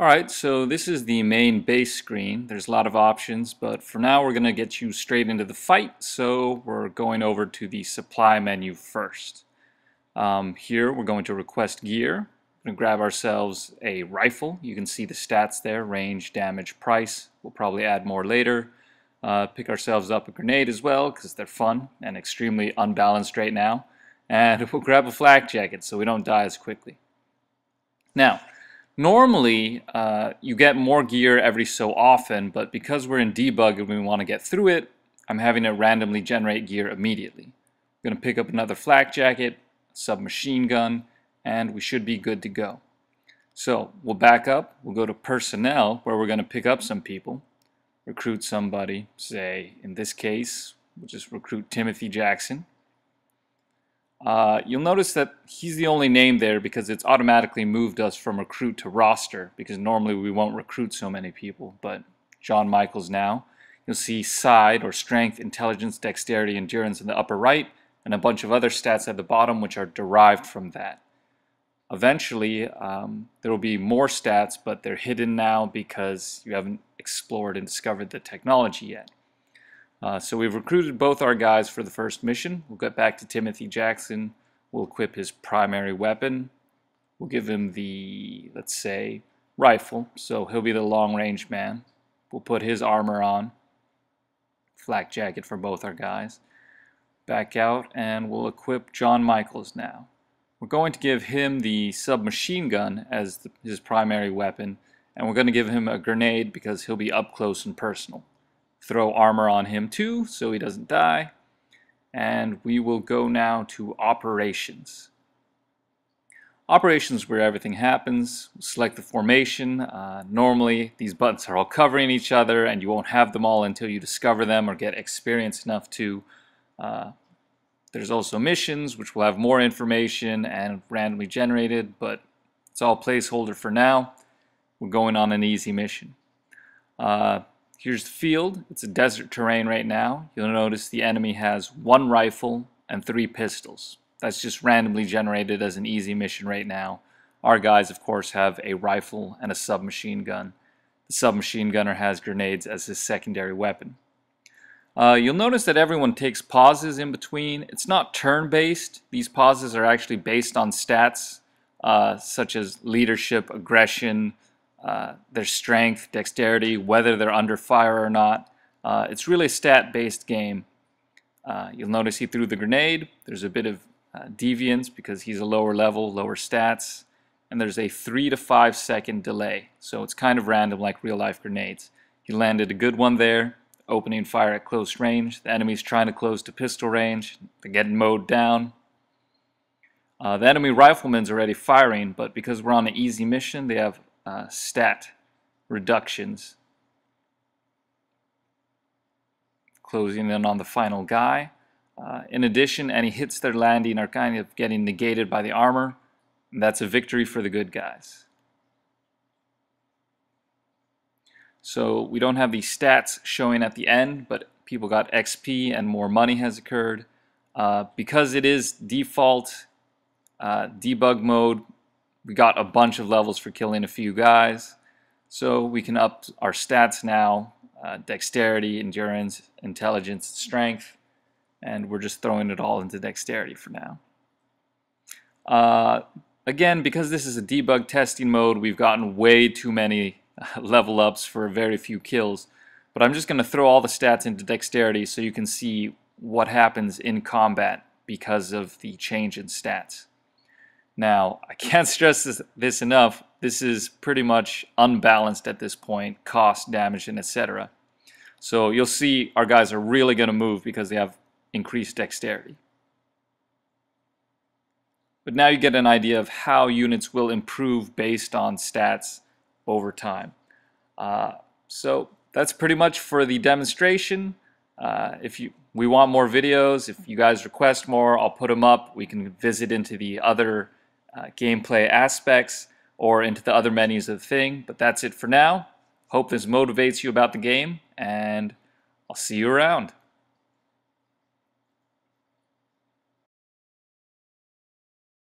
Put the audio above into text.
Alright, so this is the main base screen. There's a lot of options, but for now we're going to get you straight into the fight, so we're going over to the supply menu first. Here we're going to request gear. We're going to grab ourselves a rifle. You can see the stats there, range, damage, price. We'll probably add more later. Pick ourselves up a grenade as well, because they're fun and extremely unbalanced right now. And we'll grab a flak jacket so we don't die as quickly. Now, normally, you get more gear every so often, but because we're in debug and we want to get through it, I'm having it randomly generate gear immediately. I'm going to pick up another flak jacket, submachine gun, and we should be good to go. So we'll back up, we'll go to personnel, where we're going to pick up some people, recruit somebody, say in this case, we'll just recruit Timothy Jackson. You'll notice that he's the only name there because it's automatically moved us from recruit to roster, because normally we won't recruit so many people, but John Michaels now. You'll see side or strength, intelligence, dexterity, endurance in the upper right, and a bunch of other stats at the bottom which are derived from that. Eventually there will be more stats, but they're hidden now because you haven't explored and discovered the technology yet. So we've recruited both our guys for the first mission. We'll get back to Timothy Jackson. We'll equip his primary weapon. We'll give him the, let's say, rifle. So he'll be the long-range man. We'll put his armor on. Flak jacket for both our guys. Back out and we'll equip John Michaels now. We're going to give him the submachine gun as his primary weapon. And we're going to give him a grenade because he'll be up close and personal. Throw armor on him too so he doesn't die, and we will go now to operations. Operations, where everything happens. We'll select the formation. Normally these buttons are all covering each other and you won't have them all until you discover them or get experienced enough to. There's also missions which will have more information and randomly generated, but it's all placeholder for now. We're going on an easy mission. Here's the field. It's a desert terrain right now. You'll notice the enemy has 1 rifle and 3 pistols. That's just randomly generated as an easy mission right now. Our guys, of course, have a rifle and a submachine gun. The submachine gunner has grenades as his secondary weapon. You'll notice that everyone takes pauses in between. It's not turn-based. These pauses are actually based on stats such as leadership, aggression, their strength, dexterity, whether they're under fire or not. It's really a stat-based game. You'll notice he threw the grenade. There's a bit of deviance because he's a lower level, lower stats, and there's a 3 to 5 second delay. So it's kind of random like real-life grenades. He landed a good one there, opening fire at close range. The enemy's trying to close to pistol range. They're getting mowed down. The enemy rifleman's already firing, but because we're on an easy mission, they have stat reductions. Closing in on the final guy. In addition, any hits that are landing are kind of getting negated by the armor, and that's a victory for the good guys. So we don't have the stats showing at the end, but people got XP and more money has occurred. Because it is default debug mode, we got a bunch of levels for killing a few guys, so we can up our stats now, dexterity, endurance, intelligence, strength, and we're just throwing it all into dexterity for now. Again, because this is a debug testing mode, we've gotten way too many level ups for very few kills, but I'm just going to throw all the stats into dexterity so you can see what happens in combat because of the change in stats. Now, I can't stress this enough. This is pretty much unbalanced at this point, cost, damage, and etc. So you'll see our guys are really going to move because they have increased dexterity. But now you get an idea of how units will improve based on stats over time. So that's pretty much for the demonstration. If we want more videos, if you guys request more, I'll put them up. We can visit into the other gameplay aspects or into the other menus of the thing, but that's it for now. Hope this motivates you about the game, and I'll see you around.